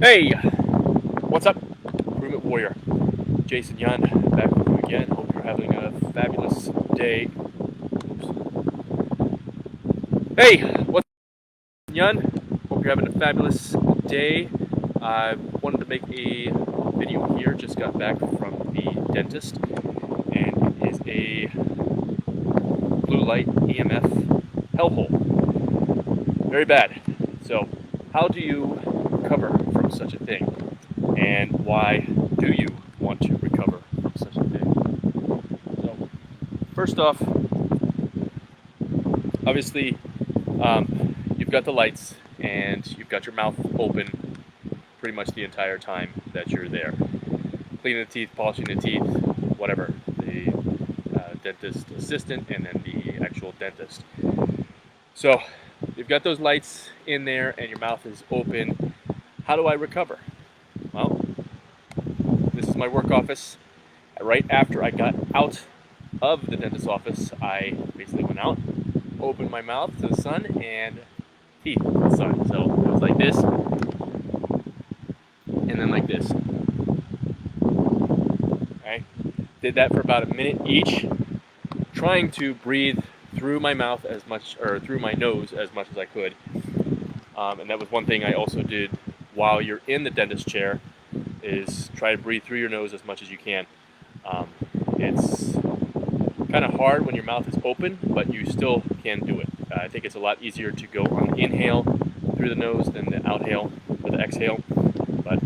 Hey, what's up, Improvement Warrior? Jason Yun, back with you again. Hope you're having a fabulous day. Oops. Hey, what's up, Yun? Hope you're having a fabulous day. I wanted to make a video here. Just got back from the dentist, and it is a blue light EMF hellhole. Very bad. So, how do you recover from such a thing? And why do you want to recover from such a thing? So, first off, obviously, you've got the lights and you've got your mouth open pretty much the entire time that you're there. Cleaning the teeth, polishing the teeth, whatever. The dentist assistant and then the actual dentist. So, you've got those lights in there and your mouth is open. How do I recover? Well, this is my work office. Right after I got out of the dentist's office, I basically went out, opened my mouth to the sun, and teeth to the sun. So it was like this, and then like this. Okay? Did that for about a minute each, trying to breathe through my mouth as much, or through my nose as much as I could. And that was one thing I also did while you're in the dentist chair, is try to breathe through your nose as much as you can. It's kind of hard when your mouth is open, but you still can do it. I think it's a lot easier to go on the inhale through the nose than the outhale or the exhale, but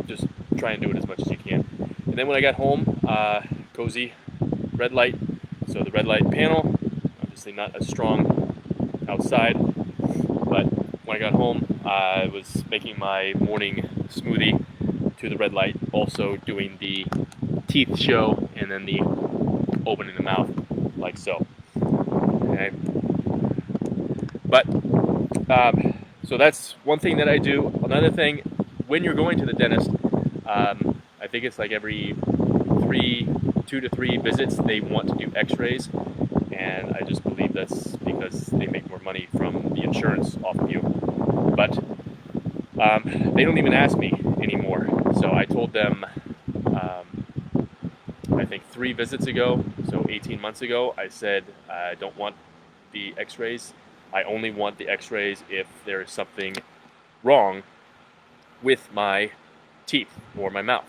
just try and do it as much as you can. And then when I got home, cozy red light. So the red light panel, obviously not as strong outside, but when I got home, I was making my morning smoothie to the red light, also doing the teeth show and then the opening the mouth like so. Okay. But so that's one thing that I do. Another thing, when you're going to the dentist, I think it's like every 2 to 3 visits they want to do X-rays, and I just believe that's because they make more money from the insurance off of you. But they don't even ask me anymore. So I told them, I think 3 visits ago, so 18 months ago, I said I don't want the X-rays. I only want the X-rays if there is something wrong with my teeth or my mouth.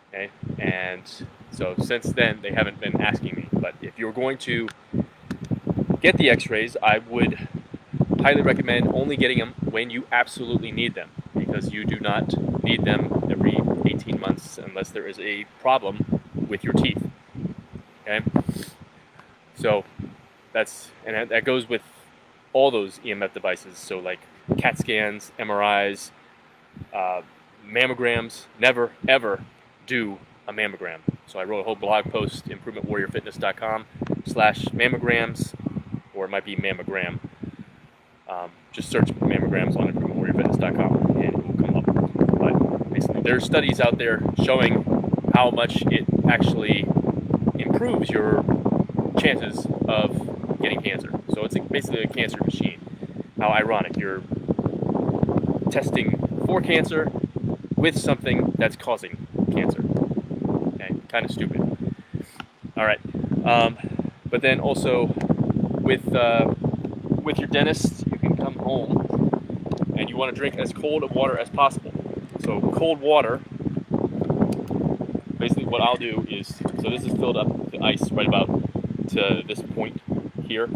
Okay, and so since then they haven't been asking me. But if you're going to get the X-rays, I would highly recommend only getting them when you absolutely need them, because you do not need them every 18 months unless there is a problem with your teeth. Okay, so that goes with all those EMF devices. So like CAT scans, MRIs, mammograms. Never ever do a mammogram. So I wrote a whole blog post, improvementwarriorfitness.com/mammograms, or it might be mammogram. Just search mammograms on improvementwarriorfitness.com and it will come up. But basically, there's studies out there showing how much it actually improves your chances of getting cancer. So it's basically a cancer machine. How ironic. You're testing for cancer with something that's causing cancer. Okay, kind of stupid. All right, but then also with your dentist, you can come home and you want to drink as cold of water as possible. So cold water. Basically, what I'll do is, so this is filled up with ice right about to this point here.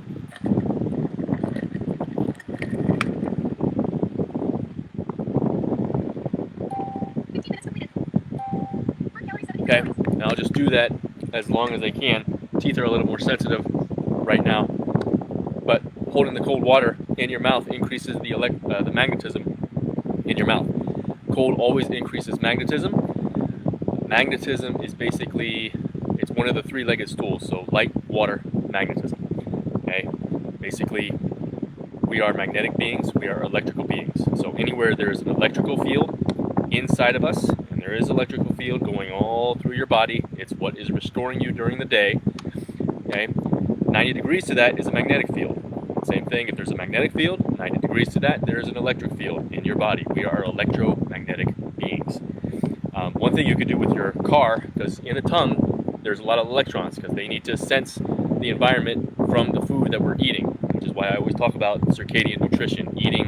Okay, and I'll just do that as long as I can. Teeth are a little more sensitive right now, but holding the cold water in your mouth increases the magnetism in your mouth. Cold always increases magnetism. Magnetism is basically, it's one of the 3-legged stools, so light, water, magnetism. Okay, basically we are magnetic beings, we are electrical beings. So anywhere there's an electrical field inside of us, and there is electrical field going all through your body, it's what is restoring you during the day. Okay, 90 degrees to that is a magnetic field. Same thing, if there's a magnetic field, 90 degrees to that, there's an electric field in your body. We are electromagnetic beings. One thing you could do with your car, because in the tongue, there's a lot of electrons, because they need to sense the environment from the food that we're eating, which is why I always talk about circadian nutrition, eating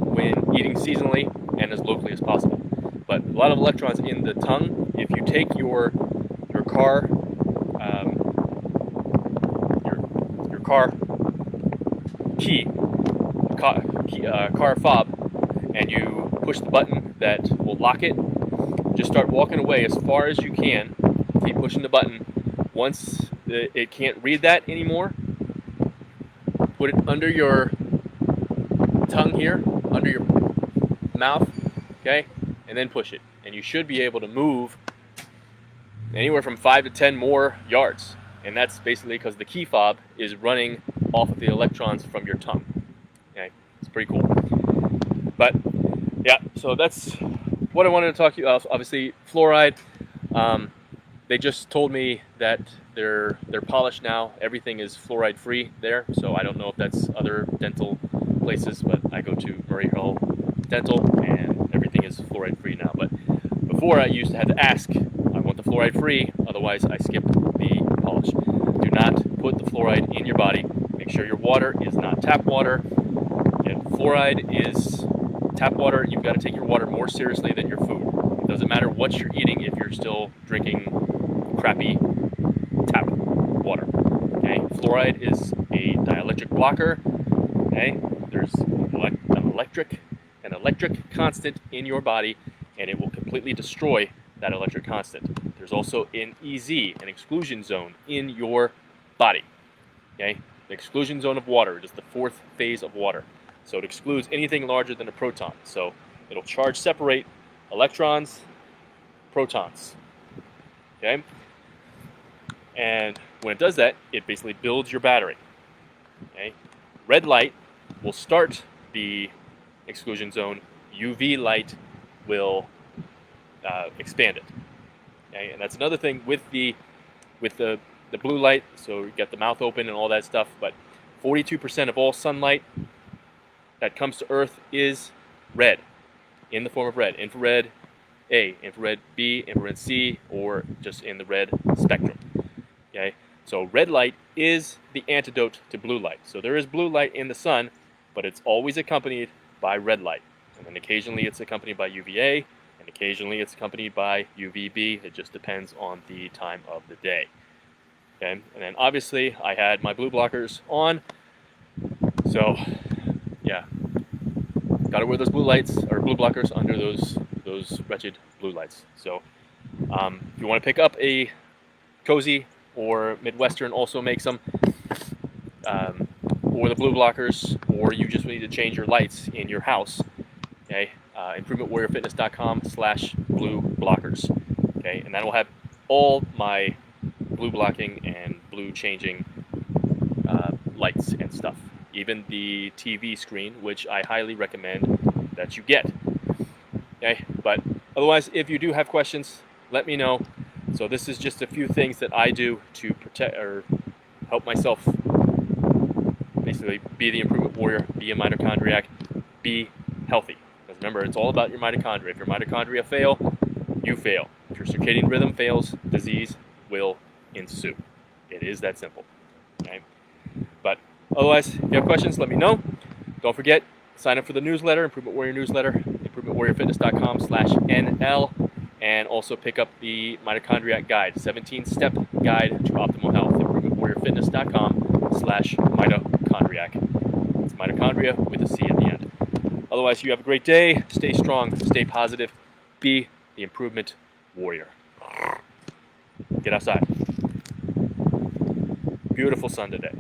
when eating seasonally and as locally as possible. But a lot of electrons in the tongue. If you take your car car car fob, and you push the button that will lock it, just start walking away as far as you can. Keep pushing the button. Once it can't read that anymore, put it under your tongue here, under your mouth, okay, and then push it, and you should be able to move anywhere from 5 to 10 more yards. And that's basically because the key fob is running off of the electrons from your tongue. Okay, it's pretty cool. But yeah, so that's what I wanted to talk to you about. Obviously, fluoride. They just told me that they're polished now. Everything is fluoride free there. So I don't know if that's other dental places, but I go to Murray Hill Dental, and everything is fluoride free now. But before, I used to have to ask, I want the fluoride free, otherwise I skip the polish. Do not put the fluoride in your body. Make sure your water is not tap water. Again, fluoride is tap water. You've got to take your water more seriously than your food. It doesn't matter what you're eating if you're still drinking crappy tap water. Okay, fluoride is a dielectric blocker. Okay, there's an electric constant in your body, and it will completely destroy that electric constant. There's also an EZ, an exclusion zone in your body. Okay, the exclusion zone of water, it is the fourth phase of water. So it excludes anything larger than a proton. So it'll charge separate electrons, protons. Okay, and when it does that, it basically builds your battery. Okay, red light will start the exclusion zone. UV light will expand it. Okay, and that's another thing with the blue light. So you get the mouth open and all that stuff. But 42% of all sunlight that comes to Earth is red, in the form of red. Infrared A, infrared B, infrared C, or just in the red spectrum. Okay, so red light is the antidote to blue light. So there is blue light in the sun, but it's always accompanied by red light. And then occasionally it's accompanied by UVA, and occasionally it's accompanied by UVB. It just depends on the time of the day. Okay, and then obviously I had my blue blockers on, so yeah, got to wear those blue lights or blue blockers under those wretched blue lights. So if you want to pick up a Cozy, or Midwestern also makes them, or the blue blockers, or you just need to change your lights in your house. Okay, improvementwarriorfitness.com/blue blockers. Okay, and that will have all my blue blocking and blue changing lights and stuff. Even the TV screen, which I highly recommend that you get. Okay, but otherwise, if you do have questions, let me know. So this is just a few things that I do to protect or help myself basically be the improvement warrior, be a mitochondriac, be healthy. Because remember, it's all about your mitochondria. If your mitochondria fail, you fail. If your circadian rhythm fails, disease will ensue. It is that simple. Okay? But otherwise, if you have questions, let me know. Don't forget, sign up for the newsletter, Improvement Warrior newsletter, improvementwarriorfitness.com/NL, and also pick up the Mitochondriac Guide, 17-step guide to optimal health, improvementwarriorfitness.com/mitochondriac. It's mitochondria with a C at the end. Otherwise, you have a great day. Stay strong, stay positive, be the improvement warrior. Get outside. Beautiful sun today.